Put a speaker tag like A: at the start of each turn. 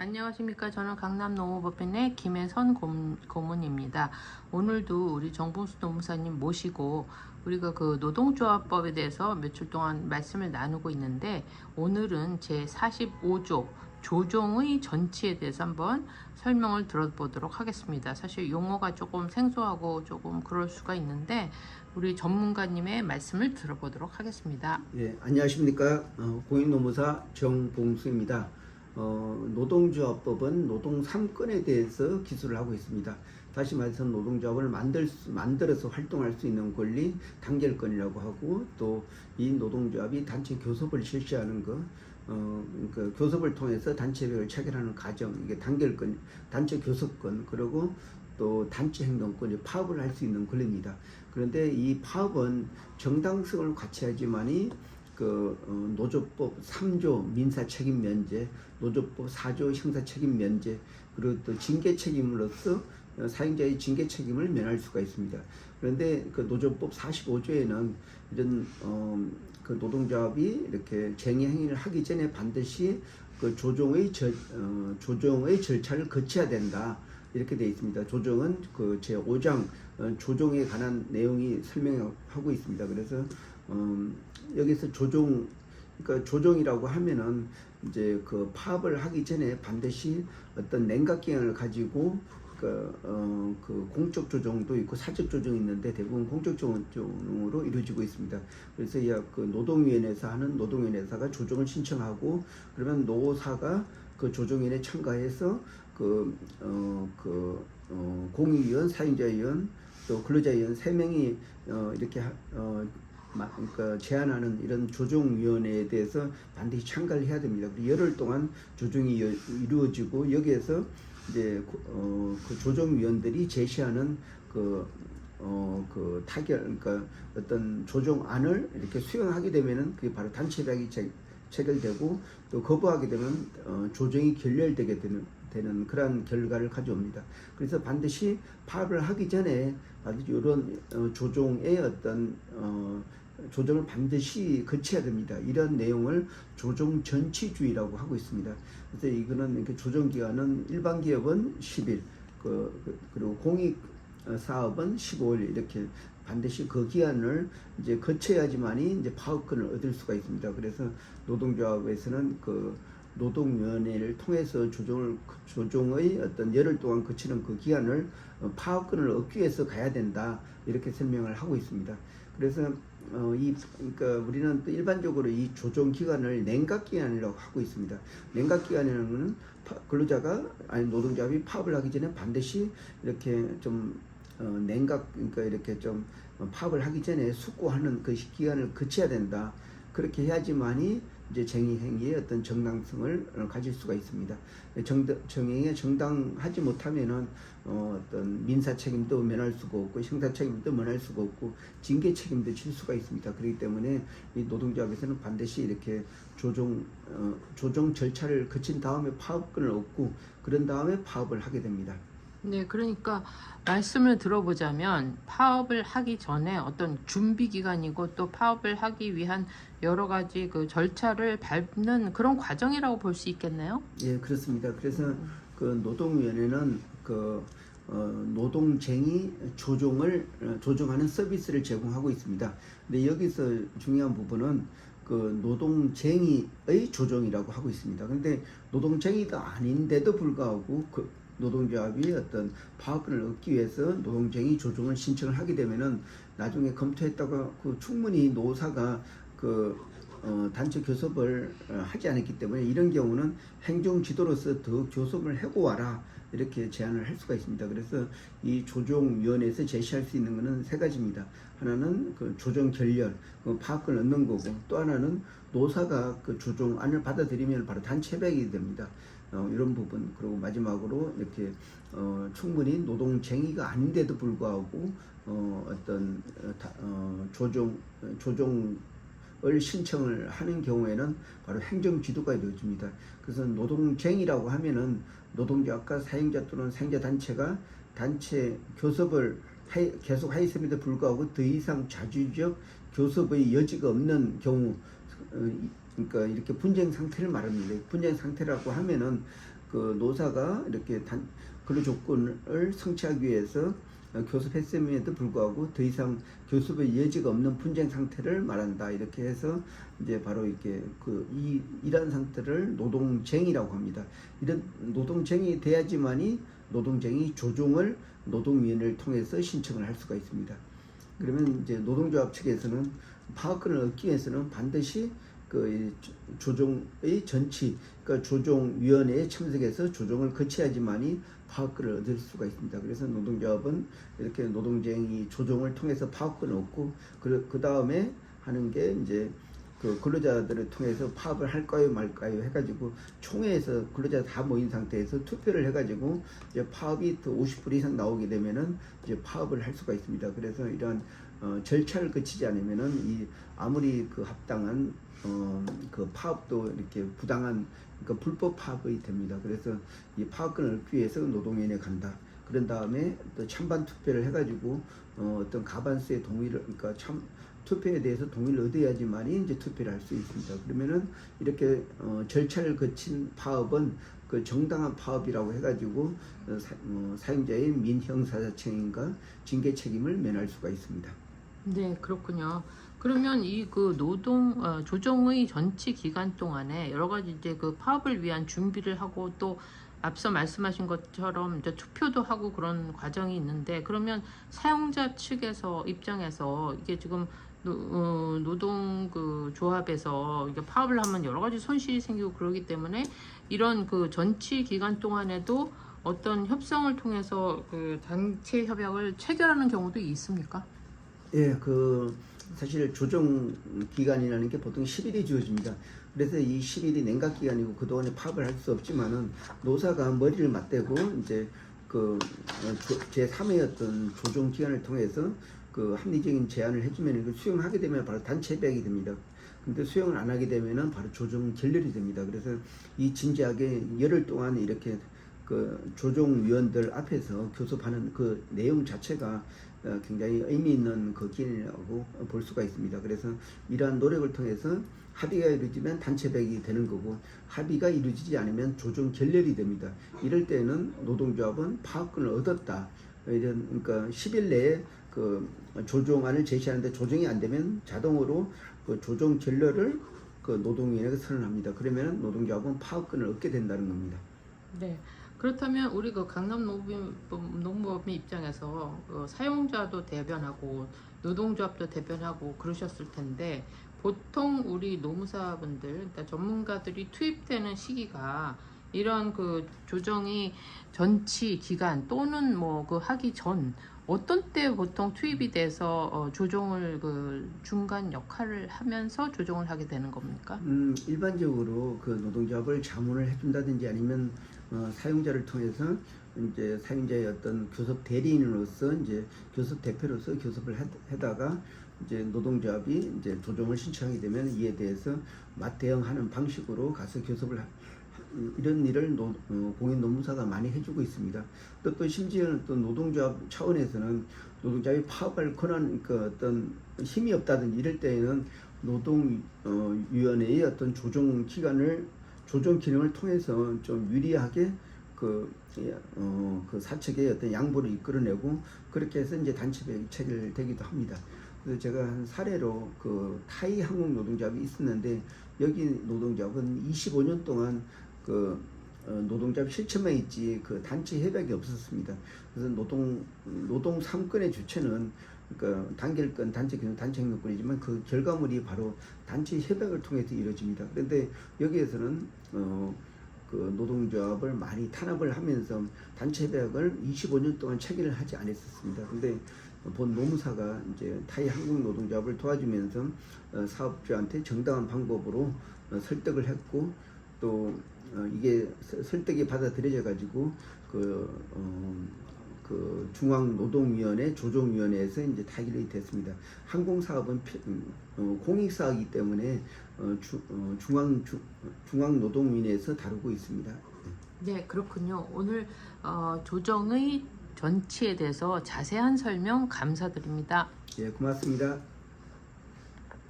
A: 안녕하십니까. 저는 강남노무법인의 김혜선 고문입니다. 오늘도 우리 정봉수 노무사님 모시고 우리가 그 노동조합법에 대해서 며칠 동안 말씀을 나누고 있는데, 오늘은 제 45조 조정의 전치에 대해서 한번 설명을 들어보도록 하겠습니다. 사실 용어가 조금 생소하고 조금 그럴 수가 있는데 우리 전문가님의 말씀을 들어보도록 하겠습니다.
B: 예, 안녕하십니까. 공인노무사 정봉수입니다. 노동조합법은 노동 3건에 대해서 기술을 하고 있습니다. 다시 말해서 노동조합을 만들어서 활동할 수 있는 권리 단결권이라고 하고, 또 이 노동조합이 단체 교섭을 실시하는 것, 그러니까 교섭을 통해서 단체협약을 체결하는 과정, 이게 단결권, 단체 교섭권, 그리고 또 단체 행동권이 파업을 할 수 있는 권리입니다. 그런데 이 파업은 정당성을 갖춰야지만이 노조법 3조 민사 책임 면제, 노조법 4조 형사 책임 면제, 그리고 또 징계 책임으로서 사용자의 징계 책임을 면할 수가 있습니다. 그런데 그 노조법 45조에는 이런 노동조합이 이렇게 쟁의 행위를 하기 전에 반드시 그 조정의 절차를 거쳐야 된다, 이렇게 되어 있습니다. 조정은 그 제5장 조정에 관한 내용이 설명하고 있습니다. 그래서 여기서 그러니까 조정이라고 하면은 이제 그 파업을 하기 전에 반드시 어떤 냉각 기간을 가지고 그 공적 조정도 있고 사적 조정이 있는데, 대부분 공적 조정으로 이루어지고 있습니다. 그래서 그 노동위원회에서 하는 노동위원회사가 조정을 신청하고, 그러면 노사가 그 조정위원회에 참가해서 공익위원, 사용자위원, 또 근로자위원 3명이 이렇게 그러니까 제안하는 이런 조정위원회에 대해서 반드시 참가를 해야 됩니다. 열흘 동안 조정이 이루어지고, 여기에서 이제 그 조정위원들이 제시하는 타결, 그러니까 어떤 조정안을 이렇게 수용하게 되면은 그게 바로 단체협약이 체결되고, 또 거부하게 되면 조정이 결렬되게 되는 그러한 결과를 가져옵니다. 그래서 반드시 파업을 하기 전에 반드시 이런 조정의 어떤 조정을 반드시 거쳐야 됩니다. 이런 내용을 조정 전치주의라고 하고 있습니다. 그래서 이거는 이렇게 조정 기간은 일반 기업은 10일, 그리고 공익 사업은 15일, 이렇게 반드시 그 기한을 이제 거쳐야지만이 이제 파업권을 얻을 수가 있습니다. 그래서 노동조합에서는 노동위원회를 통해서 조정의 어떤 열흘 동안 거치는 그 기한을 파업권을 얻기 위해서 가야 된다, 이렇게 설명을 하고 있습니다. 그래서 그러니까 우리는 또 일반적으로 이 조정 기간을 냉각 기간이라고 하고 있습니다. 냉각 기간이라는 것은 노동조합이 파업을 하기 전에 반드시 이렇게 좀 그러니까 이렇게 좀 파업을 하기 전에 숙고하는 그 기간을 거쳐야 된다. 그렇게 해야지만이 이제 쟁의 행위의 어떤 정당성을 가질 수가 있습니다. 정행에 정당하지 못하면은 어떤 민사 책임도 면할 수가 없고, 형사 책임도 면할 수가 없고, 징계 책임도 질 수가 있습니다. 그렇기 때문에 이 노동조합에서는 반드시 이렇게 조정 절차를 거친 다음에 파업권을 얻고, 그런 다음에 파업을 하게 됩니다.
A: 네, 그러니까 말씀을 들어보자면 파업을 하기 전에 어떤 준비 기간이고, 또 파업을 하기 위한 여러 가지 그 절차를 밟는 그런 과정이라고 볼 수 있겠네요.
B: 예, 그렇습니다. 그래서 그 노동위원회는 노동쟁의 조정하는 서비스를 제공하고 있습니다. 근데 여기서 중요한 부분은 노동쟁의의 조정이라고 하고 있습니다. 근데 노동쟁의가 아닌데도 불구하고 노동조합이 어떤 파업권을 얻기 위해서 노동쟁의 조정을 신청을 하게 되면은 나중에 검토했다가 충분히 노사가 단체 교섭을 하지 않았기 때문에, 이런 경우는 행정지도로서 더 교섭을 하고 와라, 이렇게 제안을 할 수가 있습니다. 그래서 이 조정위원회에서 제시할 수 있는 것은 3가지입니다. 하나는 조정 결렬, 파업권을 얻는 거고, 또 하나는 노사가 조정안을 받아들이면 바로 단체협약이 됩니다. 이런 부분, 그리고 마지막으로 이렇게 충분히 노동쟁의가 아닌데도 불구하고 조정을 신청을 하는 경우에는 바로 행정지도가 이루어집니다. 그래서 노동쟁의라고 하면은 노동조합과 사용자 또는 사용자 단체가 단체 교섭을 계속 하였음에도 불구하고 더 이상 자주적 교섭의 여지가 없는 경우, 그러니까 이렇게 분쟁 상태를 말합니다. 분쟁 상태라고 하면은 그 노사가 이렇게 근로 조건을 성취하기 위해서 교섭했음에도 불구하고 더 이상 교섭의 여지가 없는 분쟁 상태를 말한다. 이렇게 해서 이제 바로 이렇게 이런 상태를 노동쟁이라고 합니다. 이런 노동쟁이 돼야지만이 노동쟁이 조정을 노동위원회를 통해서 신청을 할 수가 있습니다. 그러면 이제 노동조합 측에서는 파업권을 얻기 위해서는 반드시 그 조정의 전치, 그러니까 조정위원회에 참석해서 조정을 거쳐야지만이 파업권을 얻을 수가 있습니다. 그래서 노동조합은 이렇게 노동쟁이 조정을 통해서 파업권을 얻고 그 다음에 하는 게 이제 그 근로자들을 통해서 파업을 할까요 말까요 해가지고 총회에서 근로자 다 모인 상태에서 투표를 해가지고 이제 파업이 또 50% 이상 나오게 되면은 이제 파업을 할 수가 있습니다. 그래서 이러한 절차를 거치지 않으면은 아무리 그 합당한 그 파업도 이렇게 부당한 그러니까 불법 파업이 됩니다. 그래서 이 파업권을 얻기 위해서 노동위원회에 간다. 그런 다음에 또 찬반 투표를 해가지고 어떤 가반수의 동의를 그러니까 투표에 대해서 동의를 얻어야지만이 이제 투표를 할 수 있습니다. 그러면은 이렇게 절차를 거친 파업은 그 정당한 파업이라고 해가지고 사용자의 민형사자청인가 징계 책임을 면할 수가 있습니다.
A: 네, 그렇군요. 그러면 이 그 조정의 전치 기간 동안에 여러 가지 이제 그 파업을 위한 준비를 하고 또 앞서 말씀하신 것처럼 이제 투표도 하고 그런 과정이 있는데 그러면 사용자 측에서 입장에서 이게 지금 노동 그 조합에서 이게 파업을 하면 여러 가지 손실이 생기고 그러기 때문에 이런 그 전치 기간 동안에도 어떤 협상을 통해서 그 단체 협약을 체결하는 경우도 있습니까?
B: 예, 사실 조정 기간이라는 게 보통 10일이 주어집니다. 그래서 이 10일이 냉각 기간이고 그동안에 파업을 할 수 없지만은 노사가 머리를 맞대고 이제 제3의 어떤 조정 기간을 통해서 그 합리적인 제안을 해주면 수용하게 되면 바로 단체 협약이 됩니다. 근데 수용을 안 하게 되면은 바로 조정 결렬이 됩니다. 그래서 이 진지하게 열흘 동안 이렇게 그 조정위원들 앞에서 교섭하는 그 내용 자체가 굉장히 의미 있는 그 기능이라고 볼 수가 있습니다. 그래서 이러한 노력을 통해서 합의가 이루어지면 단체 협약이 되는 거고 합의가 이루어지지 않으면 조정 결렬이 됩니다. 이럴 때는 노동조합은 파업권을 얻었다. 그러니까 10일 내에 그 조정안을 제시하는데 조정이 안 되면 자동으로 그 조정 결렬을 그 노동위원회가 선언합니다. 그러면 노동조합은 파업권을 얻게 된다는 겁니다.
A: 네. 그렇다면 우리 그 강남 노무법인 입장에서 사용자도 대변하고 노동조합도 대변하고 그러셨을 텐데 보통 우리 노무사분들, 그러니까 전문가들이 투입되는 시기가 이런 그 조정이 전치 기간 또는 뭐 그 하기 전 어떤 때 보통 투입이 돼서 조정을 그 중간 역할을 하면서 조정을 하게 되는 겁니까?
B: 일반적으로 그 노동조합을 자문을 해준다든지 아니면 사용자를 통해서 이제 사용자의 어떤 교섭 대리인으로서 이제 교섭 대표로서 교섭을 하다가 이제 노동조합이 이제 조정을 신청하게 되면 이에 대해서 맞대응하는 방식으로 가서 교섭을 이런 일을 공인노무사가 많이 해주고 있습니다. 또 심지어는 또 노동조합 차원에서는 노동조합이 파업할 권한 그 어떤 힘이 없다든지 이럴 때에는 노동위원회의 어떤 조정 기능을 통해서 좀 유리하게 그 사측의 어떤 양보를 이끌어내고 그렇게 해서 이제 단체협약이 체결되기도 합니다. 그래서 제가 한 사례로 그 타이 항공 노동조합이 있었는데 여기 노동조합은 25년 동안 그 노동조합 실체만 있지 그 단체 협약이 없었습니다. 그래서 노동 3건의 주체는 그러니까 단결권, 단체교섭, 단체행동권이지만 그 결과물이 바로 단체 협약을 통해서 이루어집니다. 그런데 여기에서는 그 노동조합을 많이 탄압을 하면서 단체 협약을 25년 동안 체결을 하지 않았었습니다. 근데 본 노무사가 이제 타이 한국 노동조합을 도와주면서 사업주한테 정당한 방법으로 설득을 했고 또 이게 설득이 받아들여져 가지고 그 중앙노동위원회 조정위원회에서 이제 타결이 됐습니다. 항공사업은 공익사업이기 때문에 중앙노동위원회에서 다루고 있습니다.
A: 네, 그렇군요. 오늘 조정의 전치에 대해서 자세한 설명 감사드립니다.
B: 예, 고맙습니다.